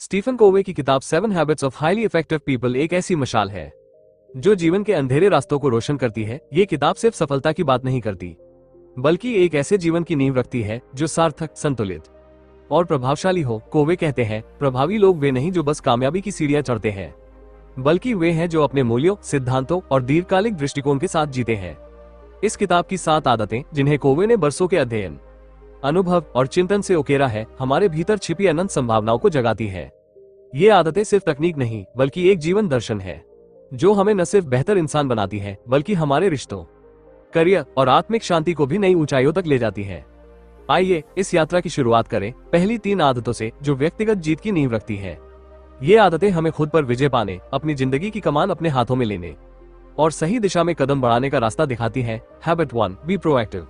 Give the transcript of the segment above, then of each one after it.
Stephen कोवे की किताब 7 habits of highly effective people एक ऐसी मशाल है जो जीवन के अंधेरे रास्तों को रोशन करती है। ये किताब सिर्फ सफलता की बात नहीं करती, बल्कि एक ऐसे जीवन की नींव रखती है जो सार्थक, संतुलित और प्रभावशाली हो। कोवे कहते हैं, प्रभावी लोग वे नहीं जो बस कामयाबी की सीढ़ियां चढ़ते हैं, बल्कि वे हैं जो अपने मूल्यों, सिद्धांतों और दीर्घकालिक दृष्टिकोण के साथ जीते हैं। इस किताब की 7 आदतें, जिन्हें कोवे ने बरसों के अध्ययन, अनुभव और चिंतन से उकेरा है, हमारे भीतर छिपी अनंत संभावनाओं को जगाती है। ये आदतें सिर्फ तकनीक नहीं, बल्कि एक जीवन दर्शन है जो हमें न सिर्फ बेहतर इंसान बनाती है, बल्कि हमारे रिश्तों, करियर और आत्मिक शांति को भी नई ऊंचाइयों तक ले जाती है। आइए इस यात्रा की शुरुआत करें पहली 3 आदतों से जो व्यक्तिगत जीत की नींव रखती है। ये आदतें हमें खुद पर विजय पाने, अपनी जिंदगी की कमान अपने हाथों में लेने और सही दिशा में कदम बढ़ाने का रास्ता दिखाती है। Habit 1, be proactive.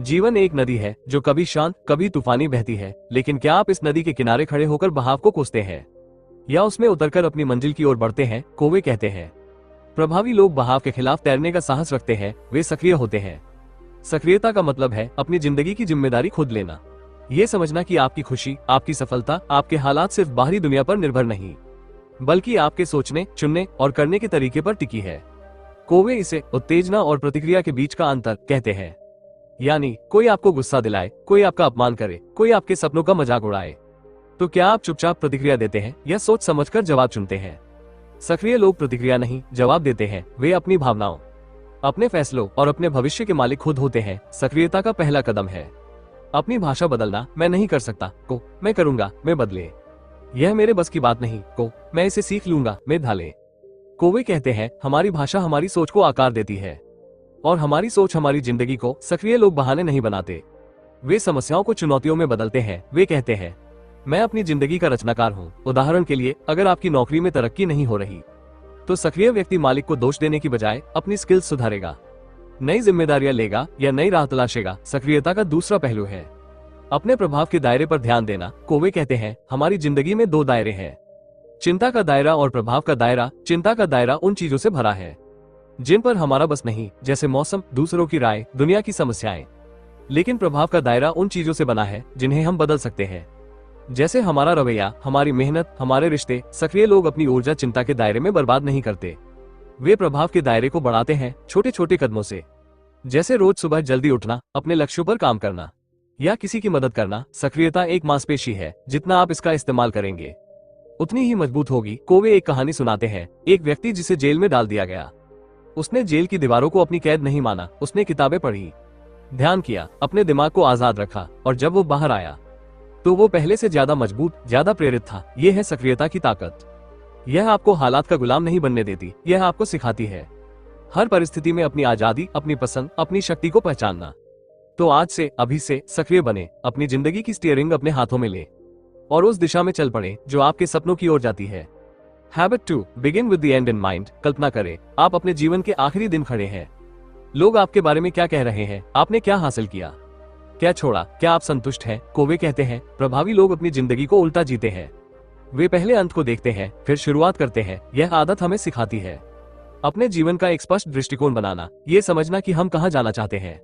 जीवन एक नदी है जो कभी शांत, कभी तूफानी बहती है, लेकिन क्या आप इस नदी के किनारे खड़े होकर बहाव को कोसते हैं या उसमें उतरकर अपनी मंजिल की ओर बढ़ते हैं? कोवे कहते हैं, प्रभावी लोग बहाव के खिलाफ तैरने का साहस रखते हैं, वे सक्रिय होते हैं। सक्रियता का मतलब है अपनी जिंदगी की जिम्मेदारी खुद लेना। ये समझना कि आपकी खुशी, आपकी सफलता, आपके हालात सिर्फ बाहरी दुनिया पर निर्भर नहीं, बल्कि आपके सोचने, चुनने और करने के तरीके पर टिकी है। कोवे इसे उत्तेजना और प्रतिक्रिया के बीच का अंतर कहते हैं। यानी कोई आपको गुस्सा दिलाए, कोई आपका अपमान करे, कोई आपके सपनों का मजाक उड़ाए, तो क्या आप चुपचाप प्रतिक्रिया देते हैं या सोच समझकर जवाब चुनते हैं? सक्रिय लोग प्रतिक्रिया नहीं, जवाब देते हैं। वे अपनी भावनाओं, अपने फैसलों और अपने भविष्य के मालिक खुद होते हैं। सक्रियता का पहला कदम है अपनी भाषा बदलना। मैं नहीं कर सकता को मैं करूंगा में बदले। यह मेरे बस की बात नहीं को मैं इसे सीख लूंगा में ढाले। कोवे कहते हैं, हमारी भाषा हमारी सोच को आकार देती है और हमारी सोच हमारी जिंदगी को। सक्रिय लोग बहाने नहीं बनाते, वे समस्याओं को चुनौतियों में बदलते हैं। वे कहते हैं, मैं अपनी जिंदगी का रचनाकार हूँ। उदाहरण के लिए, अगर आपकी नौकरी में तरक्की नहीं हो रही, तो सक्रिय व्यक्ति मालिक को दोष देने की बजाय अपनी स्किल्स सुधारेगा, नई जिम्मेदारियां लेगा या नई राह तलाशेगा। सक्रियता का दूसरा पहलू है अपने प्रभाव के दायरे पर ध्यान देना। कोवे कहते हैं, हमारी जिंदगी में 2 दायरे हैं, चिंता का दायरा और प्रभाव का दायरा। चिंता का दायरा उन चीजों से भरा है जिन पर हमारा बस नहीं, जैसे मौसम, दूसरों की राय, दुनिया की समस्याएं। लेकिन प्रभाव का दायरा उन चीजों से बना है जिन्हें हम बदल सकते हैं, जैसे हमारा रवैया, हमारी मेहनत, हमारे रिश्ते। सक्रिय लोग अपनी ऊर्जा चिंता के दायरे में बर्बाद नहीं करते, वे प्रभाव के दायरे को बढ़ाते हैं छोटे छोटे कदमों से, जैसे रोज सुबह जल्दी उठना, अपने लक्ष्यों पर काम करना या किसी की मदद करना। सक्रियता एक मांसपेशी है, जितना आप इसका इस्तेमाल करेंगे उतनी ही मजबूत होगी। कोवे एक कहानी सुनाते हैं, एक व्यक्ति जिसे जेल में डाल दिया गया। उसने जेल की दीवारों को अपनी कैद नहीं माना, उसने किताबें पढ़ी, ध्यान किया, अपने दिमाग को आजाद रखा, और जब वो बाहर आया तो वो पहले से ज्यादा मजबूत, ज्यादा प्रेरित था। यह है सक्रियता की ताकत। यह आपको हालात का गुलाम नहीं बनने देती, यह आपको सिखाती है हर परिस्थिति में अपनी आजादी, अपनी पसंद, अपनी शक्ति को पहचानना। तो आज से, अभी से सक्रिय बने, अपनी जिंदगी की स्टीयरिंग अपने हाथों में ले और उस दिशा में चल पड़े जो आपके सपनों की ओर जाती है। Habit 2, begin with the end in mind. कल्पना करें, आप अपने जीवन के आखिरी दिन खड़े हैं। लोग आपके बारे में क्या कह रहे हैं? आपने क्या हासिल किया, क्या छोड़ा, क्या आप संतुष्ट हैं? कोवे कहते हैं, प्रभावी लोग अपनी जिंदगी को उल्टा जीते हैं। वे पहले अंत को देखते हैं, फिर शुरुआत करते हैं। यह आदत हमें सिखाती है अपने जीवन का एक स्पष्ट दृष्टिकोण बनाना, ये समझना कि हम कहां जाना चाहते हैं,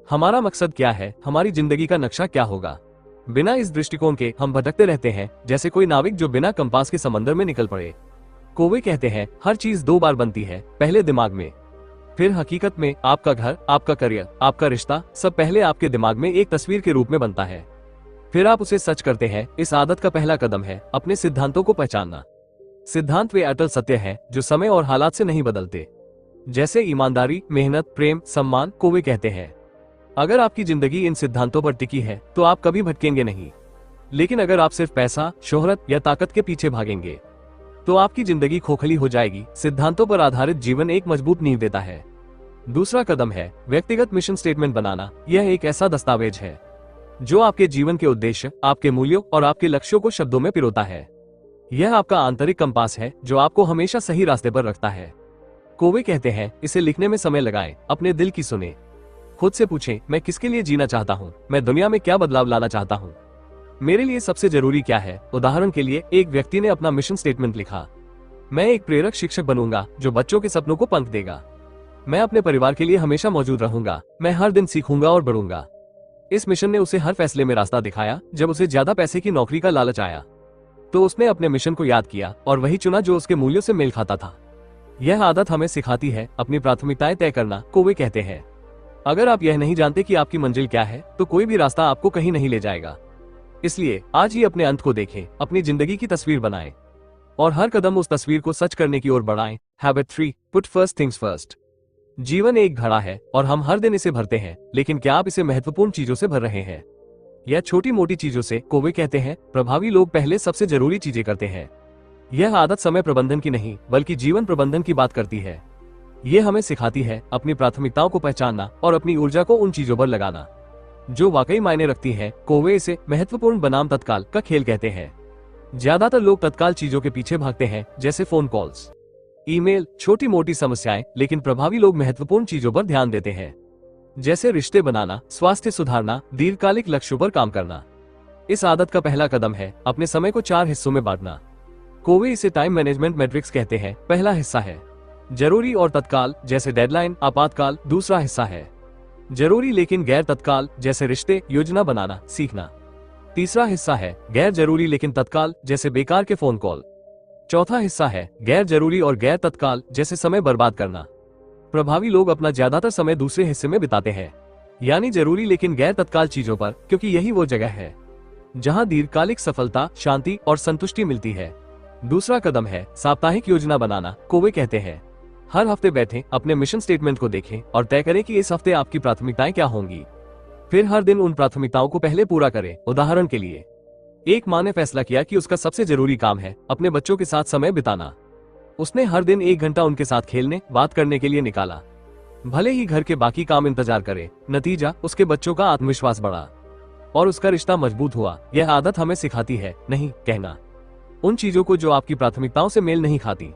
हमारा मकसद क्या है, हमारी जिंदगी का नक्शा क्या होगा। बिना इस दृष्टिकोण के हम भटकते रहते हैं, जैसे कोई नाविक जो बिना कंपास के समंदर में निकल पड़े। कोवे कहते हैं, हर चीज 2 बार बनती है, पहले दिमाग में, फिर हकीकत में। आपका घर, आपका करियर, आपका रिश्ता, सब पहले आपके दिमाग में एक तस्वीर के रूप में बनता है, फिर आप उसे सच करते हैं। इस आदत का पहला कदम है अपने सिद्धांतों को पहचानना। सिद्धांत वे अटल सत्य हैं जो समय और हालात से नहीं बदलते, जैसे ईमानदारी, मेहनत, प्रेम, सम्मान। कोवे कहते हैं, अगर आपकी जिंदगी इन सिद्धांतों पर टिकी है तो आप कभी भटकेंगे नहीं। लेकिन अगर आप सिर्फ पैसा, शोहरत या ताकत के पीछे भागेंगे तो आपकी जिंदगी खोखली हो जाएगी। सिद्धांतों पर आधारित जीवन एक मजबूत नींव देता है। दूसरा कदम है व्यक्तिगत मिशन स्टेटमेंट बनाना। यह एक ऐसा दस्तावेज है जो आपके जीवन के उद्देश्य, आपके मूल्यों और आपके लक्ष्यों को शब्दों में पिरोता है। यह आपका आंतरिक कंपास है जो आपको हमेशा सही रास्ते पर रखता है। कोवे कहते हैं, इसे लिखने में समय लगाएं, अपने दिल की सुने, खुद से पूछें, मैं किसके लिए जीना चाहता हूँ, मैं दुनिया में क्या बदलाव लाना चाहता हूँ, मेरे लिए सबसे जरूरी क्या है। उदाहरण के लिए, एक व्यक्ति ने अपना मिशन स्टेटमेंट लिखा, मैं एक प्रेरक शिक्षक बनूंगा जो बच्चों के सपनों को पंख देगा, मैं अपने परिवार के लिए हमेशा मौजूद रहूंगा, मैं हर दिन सीखूंगा और बढ़ूंगा। इस मिशन ने उसे हर फैसले में रास्ता दिखाया जब उसे ज्यादा पैसे की नौकरी का लालच आया। तो उसने अपने मिशन को याद किया और वही चुना जो उसके मूल्यों से मेल खाता था। यह आदत हमें सिखाती है अपनी प्राथमिकताएं तय करना, कोवे कहते हैं। अगर आप यह नहीं जानते कि आपकी मंजिल क्या है, तो कोई भी रास्ता आपको कहीं नहीं ले जाएगा। इसलिए आज ही अपने अंत को देखें, अपनी जिंदगी की तस्वीर बनाएं और हर कदम उस तस्वीर को सच करने की ओर बढ़ाएं। Habit 3, put first things first. जीवन एक घड़ा है और हम हर दिन इसे भरते हैं, लेकिन क्या आप इसे महत्वपूर्ण चीजों से भर रहे हैं या छोटी मोटी चीजों से? कोवे कहते हैं, प्रभावी लोग पहले सबसे जरूरी चीजें करते हैं। यह आदत समय प्रबंधन की नहीं, बल्कि जीवन प्रबंधन की बात करती है। ये हमें सिखाती है अपनी प्राथमिकताओं को पहचानना और अपनी ऊर्जा को उन चीजों पर लगाना जो वाकई मायने रखती हैं। कोवे इसे महत्वपूर्ण बनाम तत्काल का खेल कहते हैं। ज्यादातर लोग तत्काल चीजों के पीछे भागते हैं, जैसे फोन कॉल्स, ईमेल, छोटी मोटी समस्याएं, लेकिन प्रभावी लोग महत्वपूर्ण चीजों पर ध्यान देते हैं, जैसे रिश्ते बनाना, स्वास्थ्य सुधारना, दीर्घकालिक लक्ष्यों पर काम करना। इस आदत का पहला कदम है अपने समय को 4 हिस्सों में बांटना। कोवे इसे टाइम मैनेजमेंट मैट्रिक्स कहते हैं। पहला हिस्सा है जरूरी और तत्काल, जैसे डेडलाइन, आपातकाल। दूसरा हिस्सा है जरूरी लेकिन गैर तत्काल, जैसे रिश्ते, योजना बनाना, सीखना। तीसरा हिस्सा है गैर जरूरी लेकिन तत्काल, जैसे बेकार के फोन कॉल। चौथा हिस्सा है गैर जरूरी और गैर तत्काल, जैसे समय बर्बाद करना। प्रभावी लोग अपना ज्यादातर समय दूसरे हिस्से में बिताते हैं, यानी जरूरी लेकिन गैर तत्काल चीजों पर, क्योंकि यही वो जगह है जहां दीर्घकालिक सफलता, शांति और संतुष्टि मिलती है। दूसरा कदम है साप्ताहिक योजना बनाना। कोवे कहते हैं, हर हफ्ते बैठें, अपने मिशन स्टेटमेंट को देखें और तय करें कि इस हफ्ते आपकी प्राथमिकताएं क्या होंगी। फिर हर दिन उन प्राथमिकताओं को पहले पूरा करें। उदाहरण के लिए, एक माँ ने फैसला किया कि उसका सबसे जरूरी काम है अपने बच्चों के साथ समय बिताना। उसने हर दिन 1 घंटा उनके साथ खेलने, बात करने के लिए निकाला, भले ही घर के बाकी काम इंतजार करे। नतीजा, उसके बच्चों का आत्मविश्वास बढ़ा और उसका रिश्ता मजबूत हुआ। यह आदत हमें सिखाती है नहीं कहना उन चीजों को जो आपकी प्राथमिकताओं से मेल नहीं खाती।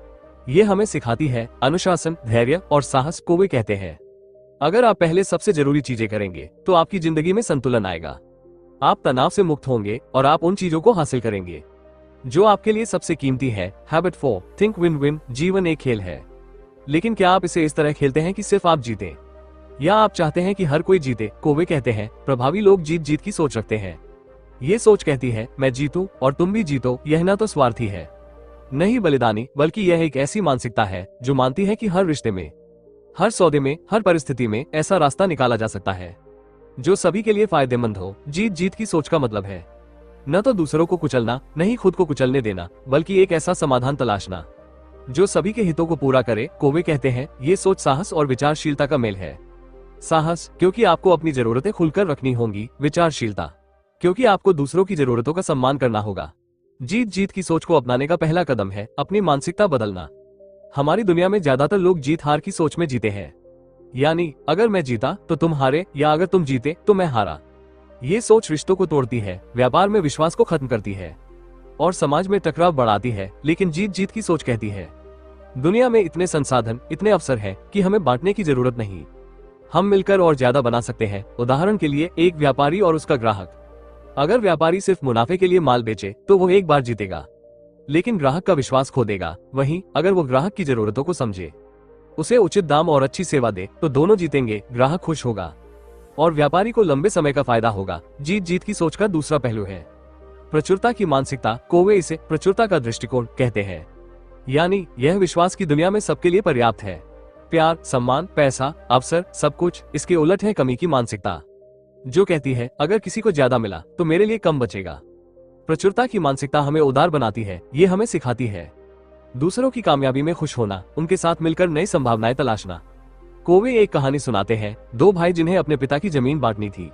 ये हमें सिखाती है अनुशासन, धैर्य और साहस। कोवे कहते हैं, अगर आप पहले सबसे जरूरी चीजें करेंगे तो आपकी जिंदगी में संतुलन आएगा। आप तनाव से मुक्त होंगे और आप उन चीजों को हासिल करेंगे जो आपके लिए सबसे कीमती है। Habit 4, think win win. जीवन एक खेल है, लेकिन क्या आप इसे इस तरह खेलते हैं कि सिर्फ आप जीतें, या आप चाहते हैं कि हर कोई जीते? कोवे कहते हैं, प्रभावी लोग जीत जीत की सोच रखते हैं। ये सोच कहती है, मैं जीतूं और तुम भी जीतो। यह ना तो स्वार्थी है, नहीं बलिदानी, बल्कि यह एक ऐसी मानसिकता है जो मानती है कि हर रिश्ते में, हर सौदे में, हर परिस्थिति में ऐसा रास्ता निकाला जा सकता है जो सभी के लिए फायदेमंद हो। जीत जीत की सोच का मतलब है न तो दूसरों को कुचलना, नहीं खुद को कुचलने देना, बल्कि एक ऐसा समाधान तलाशना जो सभी के हितों को पूरा करे। कोवे कहते हैं, ये सोच साहस और विचारशीलता का मेल है। साहस, क्योंकि आपको अपनी जरूरतें खुलकर रखनी होंगी। विचारशीलता, क्योंकि आपको दूसरों की जरूरतों का सम्मान करना होगा। जीत जीत की सोच को अपनाने का पहला कदम है अपनी मानसिकता बदलना। हमारी दुनिया में ज्यादातर लोग जीत हार की सोच में जीते हैं, यानी अगर मैं जीता तो तुम हारे, या अगर तुम जीते तो मैं हारा। ये सोच रिश्तों को तोड़ती है, व्यापार में विश्वास को खत्म करती है और समाज में टकराव बढ़ाती है। लेकिन जीत जीत की सोच कहती है, दुनिया में इतने संसाधन, इतने अवसर हैं कि हमें बांटने की जरूरत नहीं, हम मिलकर और ज्यादा बना सकते हैं। उदाहरण के लिए, एक व्यापारी और उसका ग्राहक। अगर व्यापारी सिर्फ मुनाफे के लिए माल बेचे तो वो एक बार जीतेगा, लेकिन ग्राहक का विश्वास खो देगा। वहीं अगर वो ग्राहक की जरूरतों को समझे, उसे उचित दाम और अच्छी सेवा दे, तो दोनों जीतेंगे। ग्राहक खुश होगा और व्यापारी को लंबे समय का फायदा होगा। जीत जीत की सोच का दूसरा पहलू है प्रचुरता की मानसिकता। कोवे इसे प्रचुरता का दृष्टिकोण कहते हैं, यानी यह विश्वास की दुनिया में सबके लिए पर्याप्त है। प्यार, सम्मान, पैसा, अवसर, सब कुछ। इसके उलट है कमी की मानसिकता, जो कहती है, अगर किसी को ज्यादा मिला तो मेरे लिए कम बचेगा। प्रचुरता की मानसिकता हमें उदार बनाती है। ये हमें सिखाती है दूसरों की कामयाबी में खुश होना, उनके साथ मिलकर नई संभावनाएं तलाशना। कोवे एक कहानी सुनाते हैं, 2 भाई जिन्हें अपने पिता की जमीन बांटनी थी।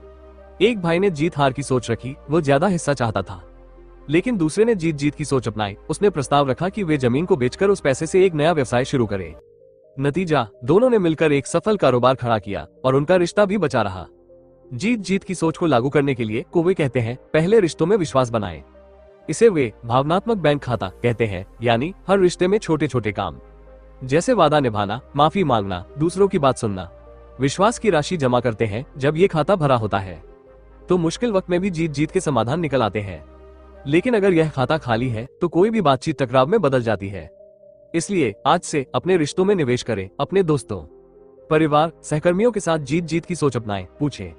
एक भाई ने जीत हार की सोच रखी, वो ज्यादा हिस्सा चाहता था, लेकिन दूसरे ने जीत जीत की सोच अपनाई। उसने प्रस्ताव रखा कि वे जमीन को बेचकर उस पैसे से एक नया व्यवसाय शुरू करें। नतीजा, दोनों ने मिलकर एक सफल कारोबार खड़ा किया और उनका रिश्ता भी बचा रहा। जीत जीत की सोच को लागू करने के लिए कोवे कहते हैं, पहले रिश्तों में विश्वास बनाएं। इसे वे भावनात्मक बैंक खाता कहते हैं, यानी हर रिश्ते में छोटे छोटे काम, जैसे वादा निभाना, माफी मांगना, दूसरों की बात सुनना, विश्वास की राशि जमा करते हैं। जब ये खाता भरा होता है तो मुश्किल वक्त में भी जीत जीत के समाधान निकल आते हैं। लेकिन अगर यह खाता खाली है तो कोई भी बातचीत टकराव में बदल जाती है। इसलिए आज से अपने रिश्तों में निवेश करें। अपने दोस्तों, परिवार, सहकर्मियों के साथ जीत जीत की सोच अपनाएं। पूछें,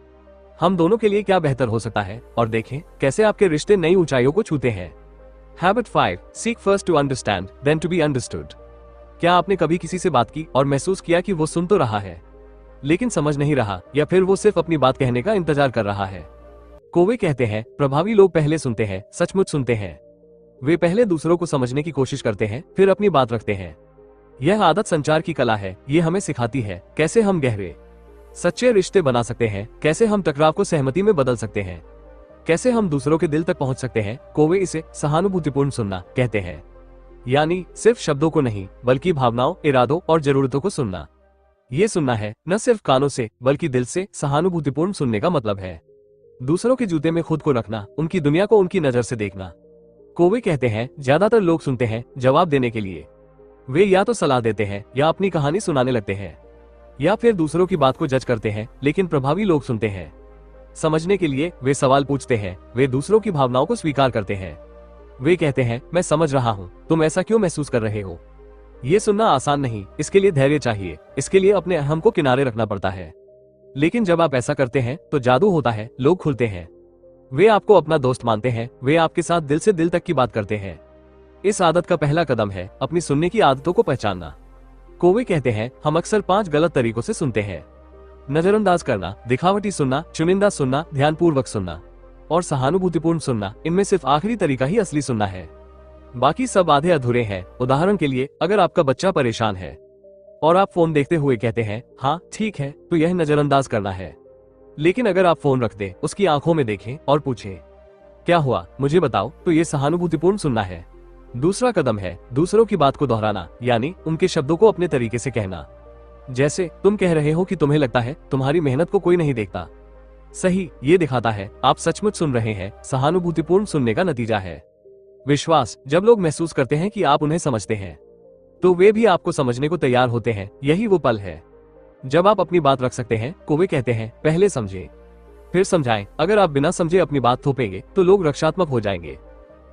हम दोनों के लिए क्या बेहतर हो सकता है, और देखें कैसे आपके रिश्ते नई ऊंचाइयों को छूते हैं। Habit 5, seek first to understand then to be understood. क्या आपने कभी किसी से बात की और महसूस किया कि वो सुन तो रहा है लेकिन समझ नहीं रहा, या फिर वो सिर्फ अपनी बात कहने का इंतजार कर रहा है? कोवे कहते हैं, प्रभावी लोग पहले सुनते हैं, सचमुच सुनते हैं। वे पहले दूसरों को समझने की कोशिश करते हैं, फिर अपनी बात रखते हैं। यह आदत संचार की कला है। ये हमें सिखाती है कैसे हम गहरे सच्चे रिश्ते बना सकते हैं, कैसे हम टकराव को सहमति में बदल सकते हैं, कैसे हम दूसरों के दिल तक पहुंच सकते हैं। कोवे इसे सहानुभूतिपूर्ण सुनना कहते हैं, यानी सिर्फ शब्दों को नहीं बल्कि भावनाओं, इरादों और जरूरतों को सुनना। ये सुनना है न सिर्फ कानों से बल्कि दिल से। सहानुभूतिपूर्ण सुनने का मतलब है दूसरों के जूते में खुद को रखना, उनकी दुनिया को उनकी नजर से देखना। कोवे कहते हैं, ज्यादातर लोग सुनते हैं जवाब देने के लिए। वे या तो सलाह देते हैं या अपनी कहानी सुनाने लगते हैं या फिर दूसरों की बात को जज करते हैं, लेकिन प्रभावी लोग सुनते हैं समझने के लिए। वे सवाल पूछते हैं, वे दूसरों की भावनाओं को स्वीकार करते हैं। वे कहते हैं, मैं समझ रहा हूँ, तुम ऐसा क्यों महसूस कर रहे हो। ये सुनना आसान नहीं, इसके लिए धैर्य चाहिए, इसके लिए अपने अहम को किनारे रखना पड़ता है। लेकिन जब आप ऐसा करते हैं तो जादू होता है, लोग खुलते हैं। वे आपको अपना दोस्त मानते हैं, वे आपके साथ दिल से दिल तक की बात करते हैं। इस आदत का पहला कदम है अपनी सुनने की आदतों को पहचानना। कोवे कहते हैं, हम अक्सर 5 गलत तरीकों से सुनते हैं: नजरअंदाज करना, दिखावटी सुनना, चुनिंदा सुनना, ध्यानपूर्वक सुनना और सहानुभूतिपूर्ण सुनना। इनमें सिर्फ आखिरी तरीका ही असली सुनना है, बाकी सब आधे अधूरे हैं। उदाहरण के लिए, अगर आपका बच्चा परेशान है और आप फोन देखते हुए कहते हैं, हाँ ठीक है, तो यह नजरअंदाज करना है। लेकिन अगर आप फोन रख दें, उसकी आंखों में देखें और पूछें, क्या हुआ, मुझे बताओ, तो यह सहानुभूतिपूर्ण सुनना है। दूसरा कदम है दूसरों की बात को दोहराना, यानी उनके शब्दों को अपने तरीके से कहना। जैसे तुम कह रहे हो कि तुम्हें लगता है तुम्हारी मेहनत को कोई नहीं देखता। सही, ये दिखाता है आप सचमुच सुन रहे हैं। सहानुभूतिपूर्ण सुनने का नतीजा है विश्वास। जब लोग महसूस करते हैं कि आप उन्हें समझते हैं तो वे भी आपको समझने को तैयार होते हैं। यही वो पल है जब आप अपनी बात रख सकते हैं। कोवे कहते हैं, पहले समझे फिर समझाएं। अगर आप बिना समझे अपनी बात थोपेंगे तो लोग रक्षात्मक हो जाएंगे,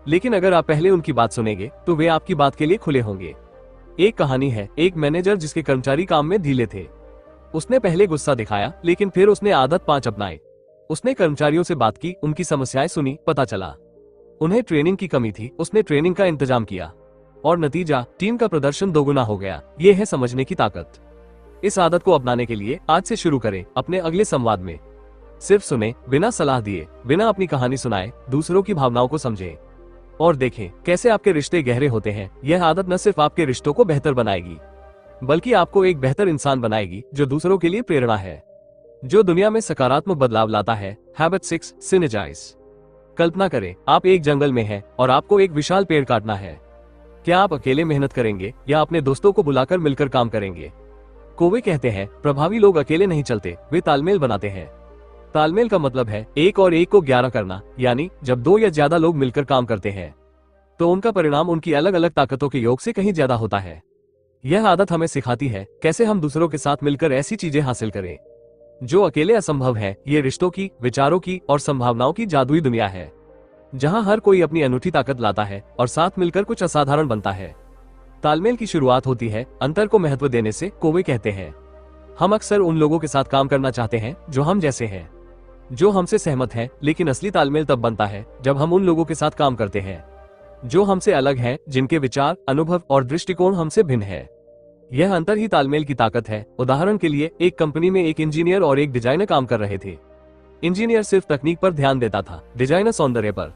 लेकिन अगर आप पहले उनकी बात सुनेंगे तो वे आपकी बात के लिए खुले होंगे। एक कहानी है, एक मैनेजर जिसके कर्मचारी काम में ढीले थे। उसने पहले गुस्सा दिखाया, लेकिन फिर उसने आदत 5 अपनाई। उसने कर्मचारियों से बात की, उनकी समस्याएं सुनी, पता चला उन्हें ट्रेनिंग की कमी थी। उसने ट्रेनिंग का इंतजाम किया और नतीजा, टीम का प्रदर्शन दोगुना हो गया। ये है समझने की ताकत। इस आदत को अपनाने के लिए आज से शुरू करें। अपने अगले संवाद में सिर्फ सुने, बिना सलाह दिए, बिना अपनी कहानी सुनाए, दूसरों की भावनाओं को समझें और देखें कैसे आपके रिश्ते गहरे होते हैं। यह आदत न सिर्फ आपके रिश्तों को बेहतर बनाएगी बल्कि आपको एक बेहतर इंसान बनाएगी जो दूसरों के लिए प्रेरणा है, जो दुनिया में सकारात्मक बदलाव लाता है। Habit 6, synergise. कल्पना करें, आप एक जंगल में हैं और आपको एक विशाल पेड़ काटना है। क्या आप अकेले मेहनत करेंगे या अपने दोस्तों को बुलाकर मिलकर काम करेंगे? कोवे कहते हैं, प्रभावी लोग अकेले नहीं चलते, वे तालमेल बनाते हैं। तालमेल का मतलब है 1 और 1 को 11 करना, यानी जब 2 या ज्यादा लोग मिलकर काम करते हैं तो उनका परिणाम उनकी अलग अलग ताकतों के योग से कहीं ज्यादा होता है। यह आदत हमें सिखाती है कैसे हम दूसरों के साथ मिलकर ऐसी चीजें हासिल करें जो अकेले असंभव है। ये रिश्तों की, विचारों की और संभावनाओं की जादुई दुनिया है जहां हर कोई अपनी अनूठी ताकत लाता है और साथ मिलकर कुछ असाधारण बनता है। तालमेल की शुरुआत होती है अंतर को महत्व देने से। कोवे कहते हैं, हम अक्सर उन लोगों के साथ काम करना चाहते हैं जो हम जैसे हैं, जो हमसे सहमत हैं, लेकिन असली तालमेल तब बनता है जब हम उन लोगों के साथ काम करते हैं जो हमसे अलग हैं, जिनके विचार, अनुभव और दृष्टिकोण हमसे भिन्न है। यह अंतर ही तालमेल की ताकत है। उदाहरण के लिए, एक कंपनी में एक इंजीनियर और एक डिजाइनर काम कर रहे थे। इंजीनियर सिर्फ तकनीक पर ध्यान देता था, डिजाइनर सौंदर्य पर।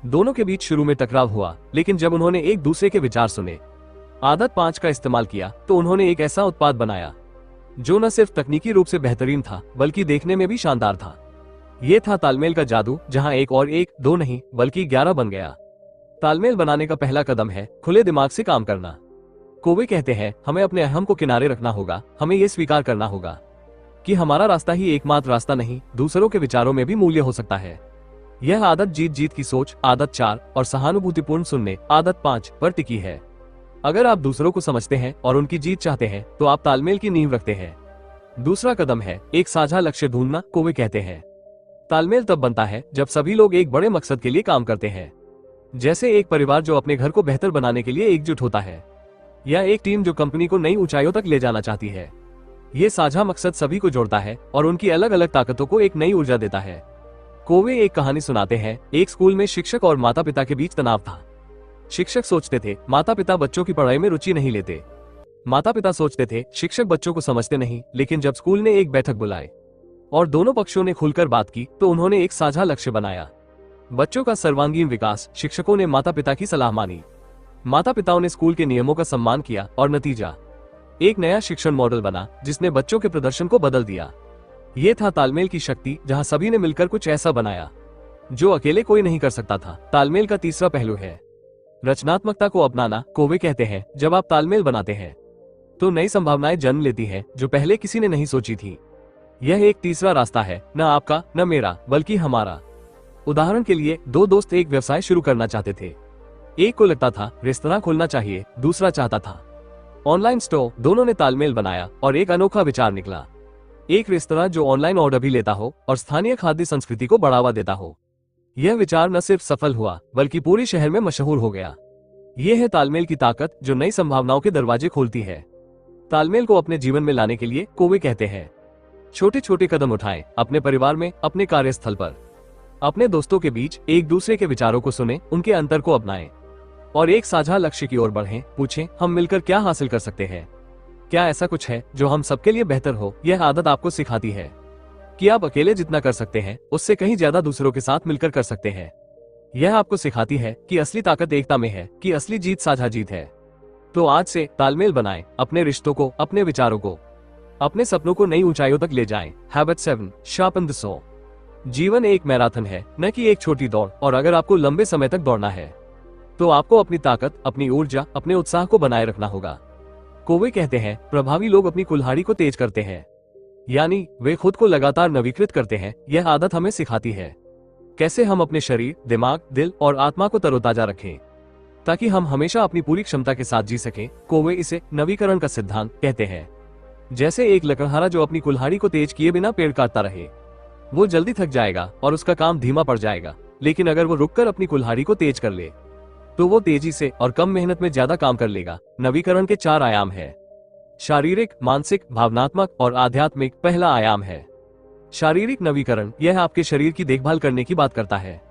दोनों के बीच शुरू में टकराव हुआ, लेकिन जब उन्होंने एक दूसरे के विचार सुने, आदत 5 का इस्तेमाल किया, तो उन्होंने एक ऐसा उत्पाद बनाया जो न सिर्फ तकनीकी रूप से बेहतरीन था बल्कि देखने में भी शानदार था। ये था तालमेल का जादू, जहां 1 और 1 2 नहीं बल्कि 11 बन गया। तालमेल बनाने का पहला कदम है खुले दिमाग से काम करना। कोवे कहते हैं, हमें अपने अहम को किनारे रखना होगा। हमें यह स्वीकार करना होगा कि हमारा रास्ता ही एकमात्र रास्ता नहीं, दूसरों के विचारों में भी मूल्य हो सकता है। यह आदत जीत जीत की सोच, आदत 4 और सहानुभूतिपूर्ण सुनने, आदत 5 पर टिकी है। अगर आप दूसरों को समझते हैं और उनकी जीत चाहते हैं तो आप तालमेल की नींव रखते हैं। दूसरा कदम है एक साझा लक्ष्य ढूंढना। कोवे कहते हैं, तालमेल तब बनता है जब सभी लोग एक बड़े मकसद के लिए काम करते हैं, जैसे एक परिवार जो अपने घर को बेहतर बनाने के लिए एकजुट होता है, या एक टीम जो कंपनी को नई ऊंचाइयों तक ले जाना चाहती है। ये साझा मकसद सभी को जोड़ता है और उनकी अलग अलग ताकतों को एक नई ऊर्जा देता है। कोवे एक कहानी सुनाते हैं। एक स्कूल में शिक्षक और माता पिता के बीच तनाव था। शिक्षक सोचते थे माता पिता बच्चों की पढ़ाई में रुचि नहीं लेते। माता पिता सोचते थे शिक्षक बच्चों को समझते नहीं। लेकिन जब स्कूल ने एक बैठक बुलाई और दोनों पक्षों ने खुलकर बात की तो उन्होंने एक साझा लक्ष्य बनाया, बच्चों का सर्वांगीण विकास। शिक्षकों ने माता पिता की सलाह मानी, माता पिताओं ने स्कूल के नियमों का सम्मान किया और नतीजा एक नया शिक्षण मॉडल बना जिसने बच्चों के प्रदर्शन को बदल दिया। ये था तालमेल की शक्ति, जहां सभी ने मिलकर कुछ ऐसा बनाया जो अकेले कोई नहीं कर सकता था। तालमेल का तीसरा पहलू है रचनात्मकता को अपनाना। कोवे कहते हैं जब आप तालमेल बनाते हैं तो नई संभावनाएं जन्म लेती हैं जो पहले किसी ने नहीं सोची थी। यह एक तीसरा रास्ता है, न आपका न मेरा बल्कि हमारा। उदाहरण के लिए दो दोस्त एक व्यवसाय शुरू करना चाहते थे। एक को लगता था रेस्तरां खोलना चाहिए, दूसरा चाहता था ऑनलाइन स्टोर। दोनों ने तालमेल बनाया और एक अनोखा विचार निकला, एक रेस्तरां जो ऑनलाइन ऑर्डर भी लेता हो और स्थानीय खाद्य संस्कृति को बढ़ावा देता हो। यह विचार न सिर्फ सफल हुआ बल्कि पूरे शहर में मशहूर हो गया। यह है तालमेल की ताकत जो नई संभावनाओं के दरवाजे खोलती है। तालमेल को अपने जीवन में लाने के लिए कोवे कहते हैं छोटे छोटे कदम उठाएं, अपने परिवार में, अपने कार्यस्थल पर, अपने दोस्तों के बीच। एक दूसरे के विचारों को सुनें, उनके अंतर को अपनाएं और एक साझा लक्ष्य की ओर बढ़ें। पूछें हम मिलकर क्या हासिल कर सकते हैं, क्या ऐसा कुछ है जो हम सबके लिए बेहतर हो। यह आदत आपको सिखाती है कि आप अकेले जितना कर सकते हैं उससे कहीं ज्यादा दूसरों के साथ मिलकर कर सकते हैं। यह आपको सिखाती है कि असली ताकत एकता में है, कि असली जीत साझा जीत है। तो आज से तालमेल बनाएं, अपने रिश्तों को, अपने विचारों को, अपने सपनों को नई ऊंचाइयों तक ले जाएं। Habit 7 sharpen the saw. जीवन एक मैराथन है, न कि एक छोटी दौड़। और अगर आपको लंबे समय तक दौड़ना है तो आपको अपनी ताकत, अपनी ऊर्जा, अपने उत्साह को बनाए रखना होगा। कोवे कहते हैं प्रभावी लोग अपनी कुल्हाड़ी को तेज करते हैं, यानी वे खुद को लगातार नवीकृत करते हैं। यह आदत हमें सिखाती है कैसे हम अपने शरीर, दिमाग, दिल और आत्मा को तरोताजा रखें ताकि हम हमेशा अपनी पूरी क्षमता के साथ जी सकें। कोवे इसे नवीकरण का सिद्धांत कहते हैं। जैसे एक लकड़हारा जो अपनी कुल्हाड़ी को तेज किए बिना पेड़ काटता रहे, वो जल्दी थक जाएगा और उसका काम धीमा पड़ जाएगा। लेकिन अगर वो रुककर अपनी कुल्हाड़ी को तेज कर ले तो वो तेजी से और कम मेहनत में ज्यादा काम कर लेगा। नवीकरण के 4 आयाम है, शारीरिक, मानसिक, भावनात्मक और आध्यात्मिक। पहला आयाम है शारीरिक नवीकरण। यह आपके शरीर की देखभाल करने की बात करता है।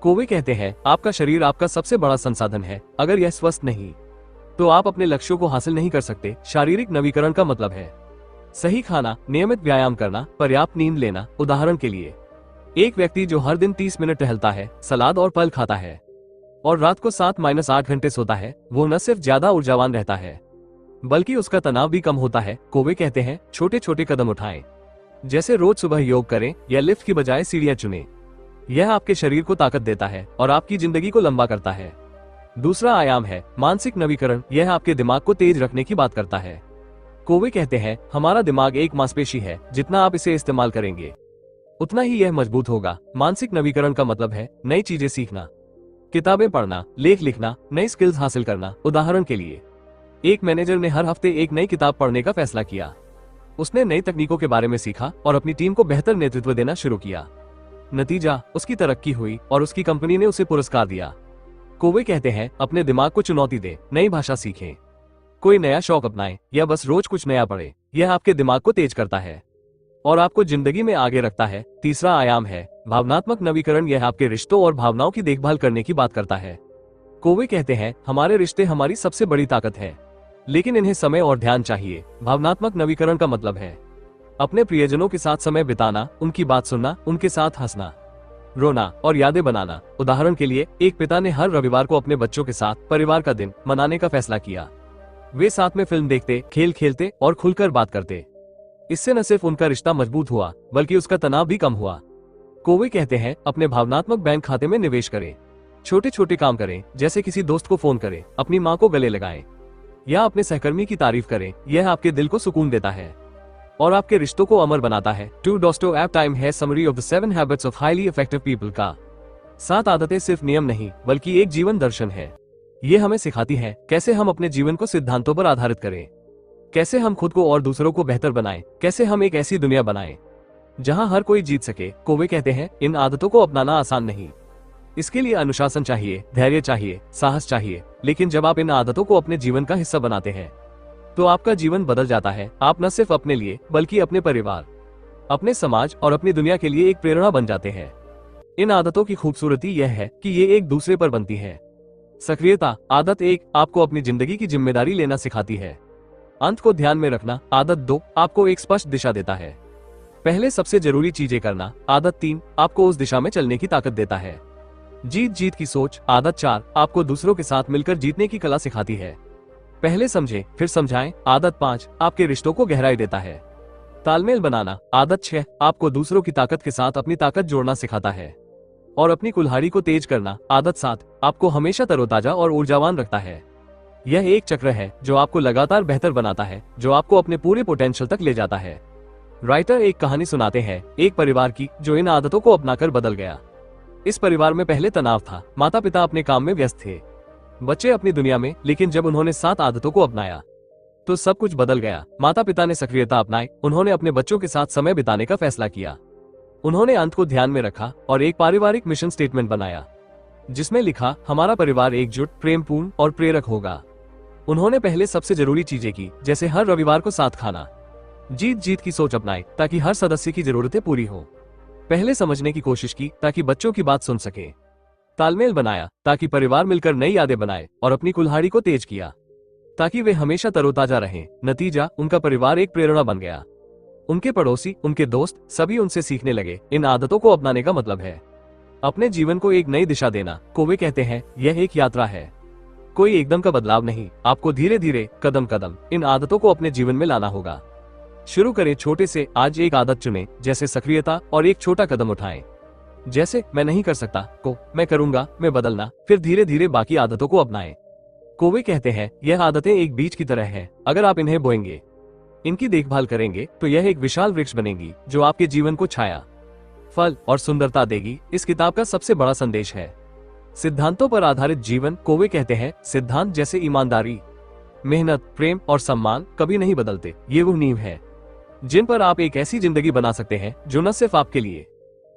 कोवे कहते हैं आपका शरीर आपका सबसे बड़ा संसाधन है। अगर यह स्वस्थ नहीं तो आप अपने लक्ष्यों को हासिल नहीं कर सकते। शारीरिक नवीकरण का मतलब है सही खाना, नियमित व्यायाम करना, पर्याप्त नींद लेना। उदाहरण के लिए एक व्यक्ति जो हर दिन 30 मिनट टहलता है, सलाद और फल खाता है और रात को 7-8 घंटे सोता है, वो न सिर्फ ज्यादा ऊर्जावान रहता है बल्कि उसका तनाव भी कम होता है। कोवे कहते हैं छोटे छोटे कदम उठाएं, जैसे रोज सुबह योग करें या लिफ्ट की बजाय सीढ़ियां चुनें। यह आपके शरीर को ताकत देता है और आपकी जिंदगी को लंबा करता है। दूसरा आयाम है मानसिक नवीकरण। यह आपके दिमाग को तेज रखने की बात करता है। कोवे कहते हैं हमारा दिमाग एक मांसपेशी है, जितना आप इसे इस्तेमाल करेंगे उतना ही यह मजबूत होगा। मानसिक नवीकरण का मतलब है नई चीजें सीखना, किताबें पढ़ना, लेख लिखना, नई स्किल्स हासिल करना। उदाहरण के लिए एक मैनेजर ने हर हफ्ते एक नई किताब पढ़ने का फैसला किया। उसने नई तकनीकों के बारे में सीखा और अपनी टीम को बेहतर नेतृत्व देना शुरू किया। नतीजा उसकी तरक्की हुई और उसकी कंपनी ने उसे पुरस्कार दिया। कोवे कहते हैं अपने दिमाग को चुनौती दे, नई भाषा सीखें, कोई नया शौक अपनाएं या बस रोज कुछ नया पढ़े। यह आपके दिमाग को तेज करता है और आपको जिंदगी में आगे रखता है। तीसरा आयाम है भावनात्मक नवीकरण। यह आपके रिश्तों और भावनाओं की देखभाल करने की बात करता है। कोवे कहते हैं हमारे रिश्ते हमारी सबसे बड़ी ताकत है, लेकिन इन्हें समय और ध्यान चाहिए। भावनात्मक नवीकरण का मतलब है अपने प्रियजनों के साथ समय बिताना, उनकी बात सुनना, उनके साथ हंसना, रोना और यादें बनाना। उदाहरण के लिए एक पिता ने हर रविवार को अपने बच्चों के साथ परिवार का दिन मनाने का फैसला किया। वे साथ में फिल्म देखते, खेल खेलते और खुलकर बात करते। इससे न सिर्फ उनका रिश्ता मजबूत हुआ बल्कि उसका तनाव भी कम हुआ। कोवे कहते हैं अपने भावनात्मक बैंक खाते में निवेश करें, छोटे छोटे काम करें, जैसे किसी दोस्त को फोन करें, अपनी माँ को गले लगाएं या अपने सहकर्मी की तारीफ करें। यह आपके दिल को सुकून देता है और आपके रिश्तों को अमर बनाता है। टू डॉस्टो ऐप टाइम है summary of the 7 habits of highly effective people का। 7 आदतें सिर्फ नियम नहीं बल्कि एक जीवन दर्शन है। ये हमें सिखाती है कैसे हम अपने जीवन को सिद्धांतों पर आधारित करें, कैसे हम खुद को और दूसरों को बेहतर बनाएं, कैसे हम एक ऐसी दुनिया बनाएं जहां हर कोई जीत सके। कोवे कहते हैं इन आदतों को अपनाना आसान नहीं, इसके लिए अनुशासन चाहिए, धैर्य चाहिए, साहस चाहिए। लेकिन जब आप इन आदतों को अपने जीवन का हिस्सा बनाते हैं तो आपका जीवन बदल जाता है। आप न सिर्फ अपने लिए बल्कि अपने परिवार, अपने समाज और अपनी दुनिया के लिए एक प्रेरणा बन जाते हैं। इन आदतों की खूबसूरती यह है कि ये एक दूसरे पर बनती है। सक्रियता आदत 1 आपको अपनी जिंदगी की जिम्मेदारी लेना सिखाती है। अंत को ध्यान में रखना आदत 2 आपको एक स्पष्ट दिशा देता है। पहले सबसे जरूरी चीजें करना आदत 3 आपको उस दिशा में चलने की ताकत देता है। जीत जीत की सोच आदत 4 आपको दूसरों के साथ मिलकर जीतने की कला सिखाती है। पहले समझे फिर समझाएं आदत 5 आपके रिश्तों को गहराई देता है। तालमेल बनाना आदत 6 आपको दूसरों की ताकत के साथ अपनी ताकत जोड़ना सिखाता है। और अपनी कुल्हाड़ी को तेज करना आदत 7 आपको हमेशा तरोताजा और ऊर्जावान रखता है। यह एक चक्र है जो आपको लगातार बेहतर बनाता है, जो आपको अपने पूरे पोटेंशियल तक ले जाता है। राइटर एक कहानी सुनाते हैं एक परिवार की जो इन आदतों को अपनाकर बदल गया। इस परिवार में पहले तनाव था, माता पिता अपने काम में व्यस्त थे, बच्चे अपनी दुनिया में, लेकिन जब उन्होंने 7 आदतों को अपनाया तो सब कुछ बदल गया। माता पिता ने सक्रियता अपनाई, उन्होंने अपने बच्चों के साथ समय बिताने का फैसला किया, उन्होंने अंत को ध्यान में रखा और एक पारिवारिक मिशन स्टेटमेंट बनाया जिसमें लिखा हमारा परिवार एकजुट, प्रेमपूर्ण और प्रेरक होगा। उन्होंने पहले सबसे जरूरी चीजें की, जैसे हर रविवार को साथ खाना। जीत जीत की सोच अपनाई ताकि हर सदस्य की जरूरतें पूरी हो। पहले समझने की कोशिश की ताकि बच्चों की बात सुन सके। तालमेल बनाया ताकि परिवार मिलकर नई यादें बनाए और अपनी कुल्हाड़ी को तेज किया ताकि वे हमेशा तरोताजा रहें। नतीजा उनका परिवार एक प्रेरणा बन गया। उनके पड़ोसी, उनके दोस्त सभी उनसे सीखने लगे। इन आदतों को अपनाने का मतलब है अपने जीवन को एक नई दिशा देना। कोवे कहते हैं यह एक यात्रा है, कोई एकदम का बदलाव नहीं। आपको धीरे धीरे कदम कदम इन आदतों को अपने जीवन में लाना होगा। शुरू करें छोटे से। आज एक आदत चुनें, जैसे सक्रियता, और एक छोटा कदम उठाएं, जैसे मैं नहीं कर सकता को मैं करूंगा, मैं बदलना। फिर धीरे धीरे बाकी आदतों को अपनाएं। कोवे कहते हैं यह आदतें एक बीज की तरह हैं, अगर आप इन्हें बोएंगे, इनकी देखभाल करेंगे तो यह एक विशाल वृक्ष बनेगी जो आपके जीवन को छाया, फल और सुंदरता देगी। इस किताब का सबसे बड़ा संदेश है सिद्धांतों पर आधारित जीवन। कोवे कहते हैं सिद्धांत जैसे ईमानदारी, मेहनत, प्रेम और सम्मान कभी नहीं बदलते। ये वो नींव है जिन पर आप एक ऐसी जिंदगी बना सकते हैं जो न सिर्फ आपके लिए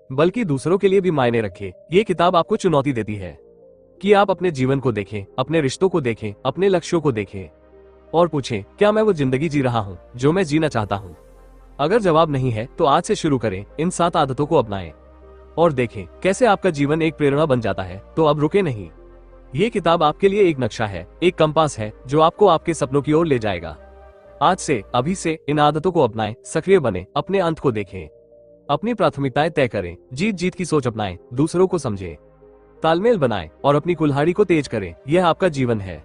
बल्कि दूसरों के लिए भी मायने रखे। ये किताब आपको चुनौती देती है कि आप अपने जीवन को देखें, अपने रिश्तों को देखें, अपने लक्ष्यों को देखें और पूछें क्या मैं वो जिंदगी जी रहा हूँ जो मैं जीना चाहता हूँ। अगर जवाब नहीं है तो आज से शुरू करें, इन 7 आदतों को अपनाएं और देखें कैसे आपका जीवन एक प्रेरणा बन जाता है। तो अब रुके नहीं। ये किताब आपके लिए एक नक्शा है, एक कंपास है जो आपको आपके सपनों की ओर ले जाएगा। आज से, अभी से इन आदतों को अपनाएं, सक्रिय बने, अपने अंत को देखें, अपनी प्राथमिकताएं तय करें, जीत जीत की सोच अपनाएं, दूसरों को समझें, तालमेल बनाएं और अपनी कुल्हाड़ी को तेज करें। यह आपका जीवन है,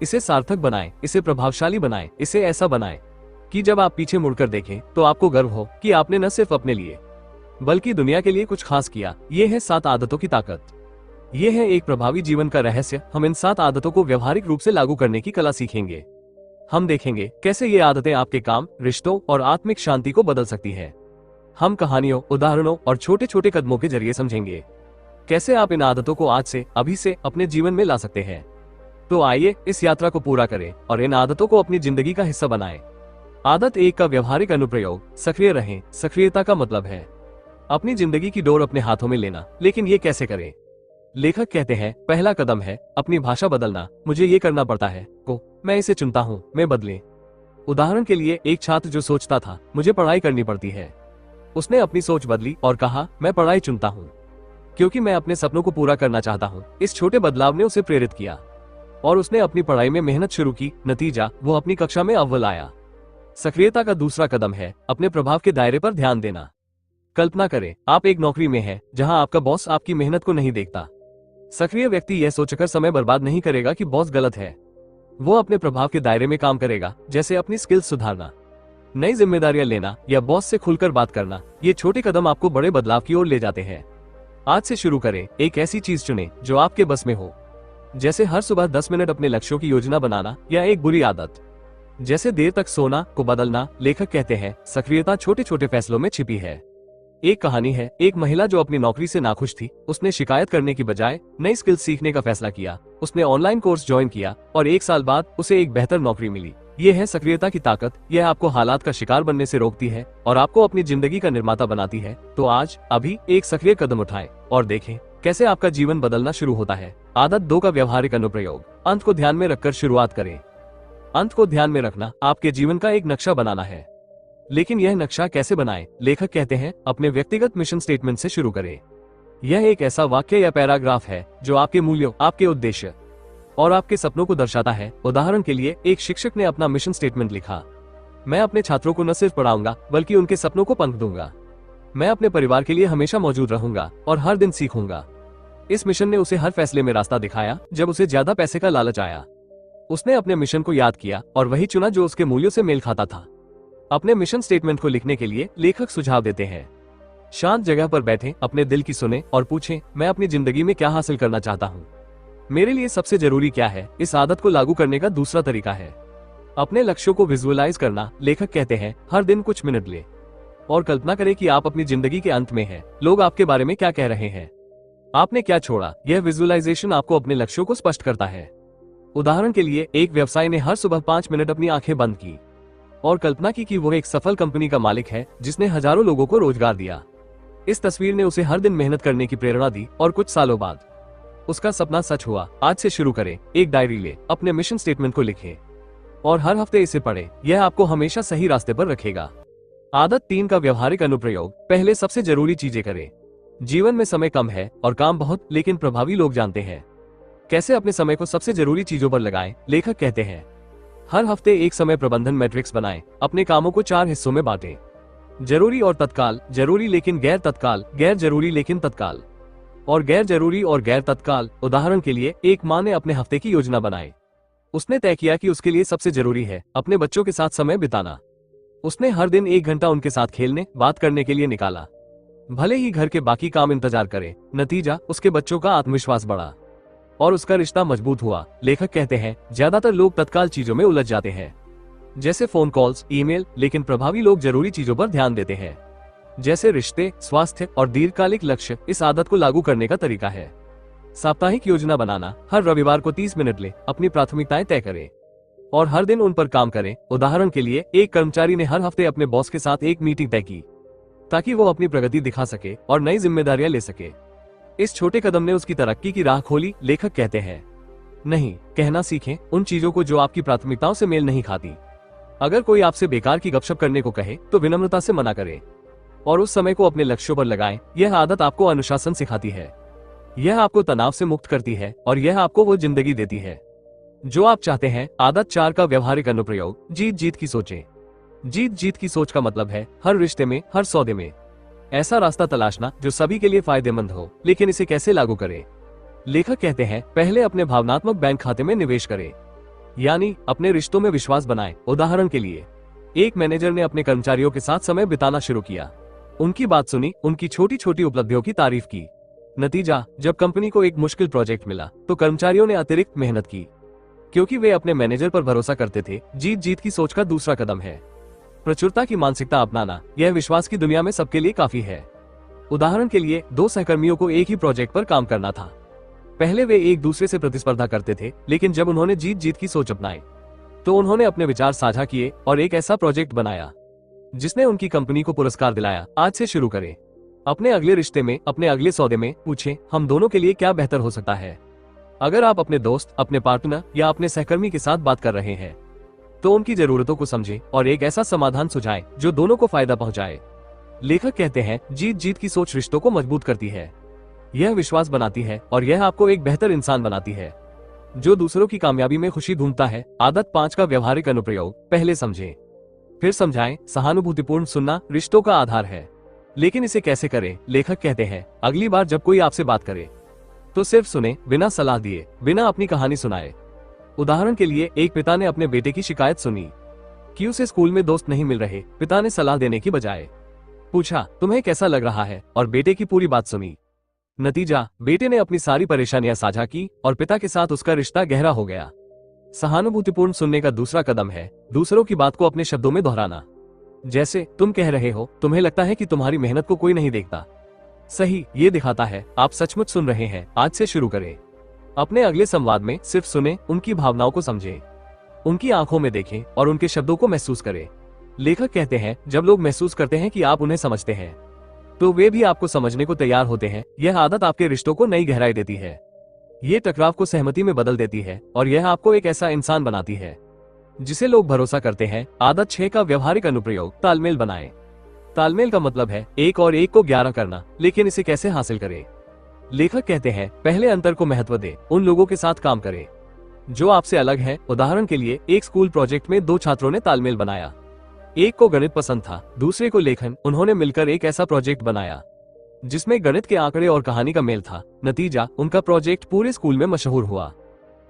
इसे सार्थक बनाएं, इसे प्रभावशाली बनाएं, इसे ऐसा बनाएं कि जब आप पीछे मुड़कर देखें तो आपको गर्व हो कि आपने न सिर्फ अपने लिए बल्कि दुनिया के लिए कुछ खास किया। ये है 7 आदतों की ताकत। ये है एक प्रभावी जीवन का रहस्य। हम इन 7 आदतों को व्यवहारिक रूप से लागू करने की कला सीखेंगे। हम देखेंगे कैसे ये आदतें आपके काम, रिश्तों और आत्मिक शांति को बदल सकती है। हम कहानियों, उदाहरणों और छोटे छोटे कदमों के जरिए समझेंगे कैसे आप इन आदतों को आज से, अभी से अपने जीवन में ला सकते हैं। तो आइए इस यात्रा को पूरा करें और इन आदतों को अपनी जिंदगी का हिस्सा बनाएं। आदत 1 का व्यवहारिक अनुप्रयोग, सक्रिय रहें। सक्रियता का मतलब है अपनी जिंदगी की डोर अपने हाथों में लेना। लेकिन ये कैसे करें? लेखक कहते हैं पहला कदम है अपनी भाषा बदलना। मुझे ये करना पड़ता है को मैं इसे चुनता हूँ, मैं बदले। उदाहरण के लिए एक छात्र जो सोचता था मुझे पढ़ाई करनी पड़ती है, उसने अपनी सोच बदली और कहा मैं पढ़ाई चुनता हूँ क्योंकि मैं अपने सपनों को पूरा करना चाहता हूँ। इस छोटे बदलाव ने उसे प्रेरित किया और उसने अपनी पढ़ाई में मेहनत शुरू की। नतीजा, वो अपनी कक्षा में अव्वल आया। सक्रियता का दूसरा कदम है अपने प्रभाव के दायरे पर ध्यान देना। कल्पना करें आप एक नौकरी में हैं जहां आपका बॉस आपकी मेहनत को नहीं देखता। सक्रिय व्यक्ति यह सोचकर समय बर्बाद नहीं करेगा कि बॉस गलत है। वो अपने प्रभाव के दायरे में काम करेगा, जैसे अपनी स्किल्स सुधारना, नई जिम्मेदारियां लेना या बॉस से खुलकर बात करना। ये छोटे कदम आपको बड़े बदलाव की ओर ले जाते हैं। आज से शुरू करें, एक ऐसी चीज चुनें जो आपके बस में हो, जैसे हर सुबह 10 मिनट अपने लक्ष्यों की योजना बनाना, या एक बुरी आदत जैसे देर तक सोना को बदलना। लेखक कहते हैं सक्रियता छोटे छोटे फैसलों में छिपी है। एक कहानी है, एक महिला जो अपनी नौकरी से नाखुश थी, उसने शिकायत करने की बजाय नई स्किल सीखने का फैसला किया। उसने ऑनलाइन कोर्स ज्वाइन किया और 1 साल बाद उसे एक बेहतर नौकरी मिली। यह है सक्रियता की ताकत। यह आपको हालात का शिकार बनने से रोकती है और आपको अपनी जिंदगी का निर्माता बनाती है। तो आज, अभी एक सक्रिय कदम उठाएं और देखें कैसे आपका जीवन बदलना शुरू होता है। आदत 2 का व्यवहारिक अनुप्रयोग, अंत को ध्यान में रखकर शुरुआत करें। अंत को ध्यान में रखना आपके जीवन का एक नक्शा बनाना है। लेकिन यह नक्शा कैसे बनाएं? लेखक कहते हैं अपने व्यक्तिगत मिशन स्टेटमेंट से शुरू करें। यह एक ऐसा वाक्य या पैराग्राफ है जो आपके मूल्यों, आपके उद्देश्य और आपके सपनों को दर्शाता है। उदाहरण के लिए, एक शिक्षक ने अपना मिशन स्टेटमेंट लिखा, मैं अपने छात्रों को न सिर्फ पढ़ाऊंगा बल्कि उनके सपनों को पंख दूंगा। मैं अपने परिवार के लिए हमेशा मौजूद रहूंगा और हर दिन सीखूंगा। इस मिशन ने उसे हर फैसले में रास्ता दिखाया जब उसे ज्यादा पैसे का लालच आया। उसने अपने मिशन को याद किया और वही चुना जो उसके मूल्यों से मेल खाता था। अपने मिशन स्टेटमेंट को लिखने के लिए लेखक सुझाव देते हैं, शांत जगह पर बैठें, अपने दिल की सुने और पूछें, मैं अपनी जिंदगी में क्या हासिल करना चाहता हूँ, मेरे लिए सबसे जरूरी क्या है। इस आदत को लागू करने का दूसरा तरीका है अपने लक्ष्यों को विजुअलाइज करना। लेखक कहते हैं, हर दिन कुछ मिनट ले और कल्पना करें कि आप अपनी जिंदगी के अंत में हैं। लोग आपके बारे में क्या कह रहे हैं, आपने क्या छोड़ा। यह विजुअलाइजेशन आपको अपने लक्ष्यों को स्पष्ट करता है। उदाहरण के लिए, एक व्यवसाय ने हर सुबह 5 मिनट अपनी आंखें बंद की और कल्पना की कि वो एक सफल कंपनी का मालिक है जिसने हजारों लोगों को रोजगार दिया। इस तस्वीर ने उसे हर दिन मेहनत करने की प्रेरणा दी और कुछ सालों बाद उसका सपना सच हुआ। आज से शुरू करें, एक डायरी ले, अपने मिशन स्टेटमेंट को लिखें और हर हफ्ते इसे पढ़ें। यह आपको हमेशा सही रास्ते पर रखेगा। आदत 3 का व्यवहारिक अनुप्रयोग। पहले, सबसे जरूरी चीजें करें। जीवन में समय कम है और काम बहुत, लेकिन प्रभावी लोग जानते हैं कैसे अपने समय को सबसे जरूरी चीजों पर लगाएं। लेखक कहते हैं, हर हफ्ते एक समय प्रबंधन मैट्रिक्स बनाएं। अपने कामों को 4 हिस्सों में बांटें, जरूरी और तत्काल, जरूरी लेकिन गैर तत्काल, गैर जरूरी लेकिन तत्काल और गैर जरूरी और गैर तत्काल। उदाहरण के लिए, एक माँ ने अपने हफ्ते की योजना बनाई। उसने तय किया कि उसके लिए सबसे जरूरी है अपने बच्चों के साथ समय बिताना। उसने हर दिन 1 घंटा उनके साथ खेलने, बात करने के लिए निकाला, भले ही घर के बाकी काम इंतजार करें। नतीजा, उसके बच्चों का आत्मविश्वास बढ़ा और उसका रिश्ता मजबूत हुआ। लेखक कहते हैं, ज्यादातर लोग तत्काल चीजों में उलझ जाते हैं, जैसे फोन कॉल्स, ईमेल, लेकिन प्रभावी लोग जरूरी चीजों पर ध्यान देते हैं, जैसे रिश्ते, स्वास्थ्य और दीर्घकालिक लक्ष्य। इस आदत को लागू करने का तरीका है साप्ताहिक योजना बनाना। हर रविवार को 30 मिनट ले, अपनी प्राथमिकताएं तय करें और हर दिन उन पर काम करें। उदाहरण के लिए, एक कर्मचारी ने हर हफ्ते अपने बॉस के साथ एक मीटिंग तय की ताकि वो अपनी प्रगति दिखा सके और नई जिम्मेदारियां ले सके। इस छोटे कदम ने उसकी तरक्की की राह खोली। लेखक कहते हैं, नहीं कहना सीखें उन चीजों को जो आपकी प्राथमिकताओं से मेल नहीं खाती। अगर कोई आपसे बेकार की गपशप करने को कहे तो विनम्रता से मना करें और उस समय को अपने लक्ष्यों पर लगाएं। यह आदत आपको अनुशासन सिखाती है, यह आपको तनाव से मुक्त करती है और यह आपको वो जिंदगी देती है जो आप चाहते हैं। आदत 4 का व्यवहारिक अनुप्रयोग। जीत जीत की सोचें। जीत जीत की सोच का मतलब है हर रिश्ते में, हर सौदे में ऐसा रास्ता तलाशना जो सभी के लिए फायदेमंद हो। लेकिन इसे कैसे लागू करें? लेखक कहते हैं, पहले अपने भावनात्मक बैंक खाते में निवेश करें, यानी अपने रिश्तों में विश्वास बनाएं। उदाहरण के लिए, एक मैनेजर ने अपने कर्मचारियों के साथ समय बिताना शुरू किया, उनकी बात सुनी, उनकी छोटी छोटी उपलब्धियों की तारीफ की। नतीजा, जब कंपनी को एक मुश्किल प्रोजेक्ट मिला तो कर्मचारियों ने अतिरिक्त मेहनत की क्योंकि वे अपने मैनेजर पर भरोसा करते थे। जीत जीत की सोच का दूसरा कदम है प्रचुरता की मानसिकता अपनाना। यह विश्वास की दुनिया में सबके लिए काफी है। उदाहरण के लिए, 2 सहकर्मियों को एक ही प्रोजेक्ट पर काम करना था। पहले वे एक दूसरे से प्रतिस्पर्धा करते थे, लेकिन जब उन्होंने जीत जीत की सोच अपनाई तो उन्होंने अपने विचार साझा किए और एक ऐसा प्रोजेक्ट बनाया जिसने उनकी कंपनी को पुरस्कार दिलाया। आज से शुरू करें। अपने अगले रिश्ते में, अपने अगले सौदे में पूछें, हम दोनों के लिए क्या बेहतर हो सकता है। अगर आप अपने दोस्त, अपने पार्टनर या अपने सहकर्मी के साथ बात कर रहे हैं तो उनकी जरूरतों को समझें और एक ऐसा समाधान सुझाएं जो दोनों को फायदा पहुंचाए। लेखक कहते हैं, जीत जीत की सोच रिश्तों को मजबूत करती है, यह विश्वास बनाती है और यह आपको एक बेहतर इंसान बनाती है जो दूसरों की कामयाबी में खुशी ढूंढता है। आदत 5 का व्यवहारिक अनुप्रयोग। पहले समझें, फिर समझाएं। सहानुभूतिपूर्ण सुनना रिश्तों का आधार है, लेकिन इसे कैसे करें? लेखक कहते हैं, अगली बार जब कोई आपसे बात करे तो सिर्फ सुने, बिना सलाह दिए, बिना अपनी कहानी सुनाए। उदाहरण के लिए, एक पिता ने अपने बेटे की शिकायत सुनी कि उसे स्कूल में दोस्त नहीं मिल रहे। पिता ने सलाह देने की बजाय पूछा, तुम्हें कैसा लग रहा है, और बेटे की पूरी बात सुनी। नतीजा, बेटे ने अपनी सारी परेशानियां साझा की और पिता के साथ उसका रिश्ता गहरा हो गया। सहानुभूतिपूर्ण सुनने का दूसरा कदम है दूसरों की बात को अपने शब्दों में दोहराना। जैसे, तुम कह रहे हो, तुम्हें लगता है कि तुम्हारी मेहनत को कोई नहीं देखता। सही, ये दिखाता है आप सचमुच सुन रहे हैं। आज से शुरू करें। अपने अगले संवाद में सिर्फ सुने, उनकी भावनाओं को समझें, उनकी आंखों में देखें और उनके शब्दों को महसूस करें। लेखक कहते हैं, जब लोग महसूस करते हैं कि आप उन्हें समझते हैं तो वे भी आपको समझने को तैयार होते हैं। यह आदत आपके रिश्तों को नई गहराई देती है, ये टकराव को सहमति में बदल देती है और यह आपको एक ऐसा इंसान बनाती है जिसे लोग भरोसा करते हैं। आदत 6 का व्यवहारिक अनुप्रयोग। तालमेल बनाएं। तालमेल का मतलब है 1 और 1 को 11 करना, लेकिन इसे कैसे हासिल करें? लेखक कहते हैं, पहले अंतर को महत्व दें, उन लोगों के साथ काम करें जो आपसे अलग है। उदाहरण के लिए, एक स्कूल प्रोजेक्ट में 2 छात्रों ने तालमेल बनाया। एक को गणित पसंद था, दूसरे को लेखन। उन्होंने मिलकर एक ऐसा प्रोजेक्ट बनाया जिसमें गणित के आंकड़े और कहानी का मेल था। नतीजा, उनका प्रोजेक्ट पूरे स्कूल में मशहूर हुआ।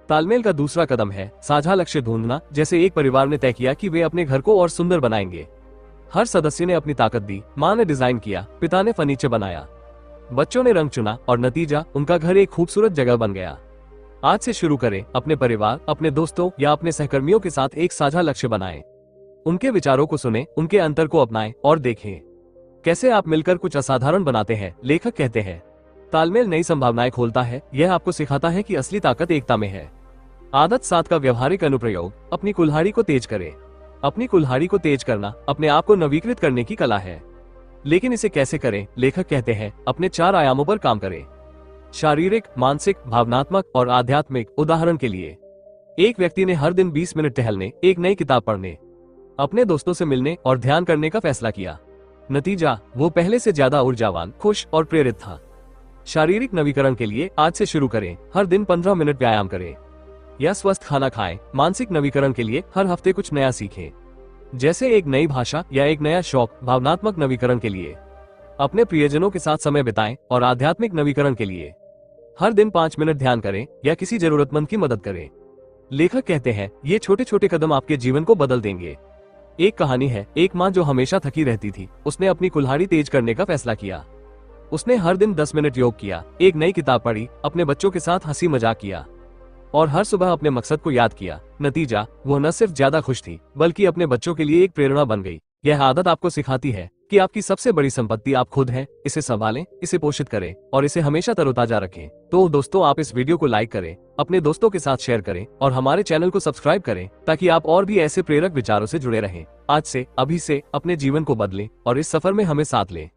तालमेल का दूसरा कदम है साझा लक्ष्य ढूंढना। जैसे एक परिवार ने तय किया कि वे अपने घर को और सुंदर बनाएंगे। हर सदस्य ने अपनी ताकत दी। माँ ने डिजाइन किया, पिता ने फर्नीचर बनाया, बच्चों ने रंग चुना और नतीजा, उनका घर एक खूबसूरत जगह बन गया। आज से शुरू करें। अपने परिवार, अपने दोस्तों या अपने सहकर्मियों के साथ एक साझा लक्ष्य बनाएं। उनके विचारों को सुनें, उनके अंतर को अपनाएं और देखें कैसे आप मिलकर कुछ असाधारण बनाते हैं। लेखक कहते हैं, तालमेल नई संभावनाएं खोलता है। यह आपको सिखाता है कि असली ताकत एकता में है। आदत 7 का व्यवहारिक अनुप्रयोग। अपनी कुल्हाड़ी को तेज करें। अपनी कुल्हाड़ी को तेज करना अपने आप को नवीकृत करने की कला है। लेकिन इसे कैसे करें? लेखक कहते हैं, अपने 4 आयामों पर काम करें। शारीरिक, मानसिक, भावनात्मक और आध्यात्मिक। उदाहरण के लिए, एक व्यक्ति ने हर दिन 20 मिनट टहलने, एक नई किताब पढ़ने, अपने दोस्तों से मिलने और ध्यान करने का फैसला किया। नतीजा, वो पहले से ज्यादा ऊर्जावान, खुश और प्रेरित था। शारीरिक नवीकरण के लिए आज से शुरू करें। हर दिन 15 मिनट व्यायाम करें या स्वस्थ खाना खाएं। मानसिक नवीकरण के लिए हर हफ्ते कुछ नया सीखें, जैसे एक नई भाषा या एक नया शौक। भावनात्मक नवीकरण के लिए अपने प्रियजनों के साथ समय बिताएं और आध्यात्मिक नवीकरण के लिए हर दिन 5 मिनट ध्यान करें या किसी जरूरतमंद की मदद करें। लेखक कहते हैं, ये छोटे छोटे कदम आपके जीवन को बदल देंगे। एक कहानी है, एक माँ जो हमेशा थकी रहती थी, उसने अपनी कुल्हाड़ी तेज करने का फैसला किया। उसने हर दिन 10 मिनट योग किया, एक नई किताब पढ़ी, अपने बच्चों के साथ हंसी मजाक किया और हर सुबह अपने मकसद को याद किया। नतीजा, वो न सिर्फ ज्यादा खुश थी, बल्कि अपने बच्चों के लिए एक प्रेरणा बन गई। यह आदत आपको सिखाती है कि आपकी सबसे बड़ी संपत्ति आप खुद हैं। इसे संभालें, इसे पोषित करें और इसे हमेशा तरोताजा रखें। तो दोस्तों, आप इस वीडियो को लाइक करें, अपने दोस्तों के साथ शेयर करें और हमारे चैनल को सब्सक्राइब करें, ताकि आप और भी ऐसे प्रेरक विचारों से जुड़े रहें। आज से, अभी से अपने जीवन को बदलें और इस सफर में हमें साथ लें।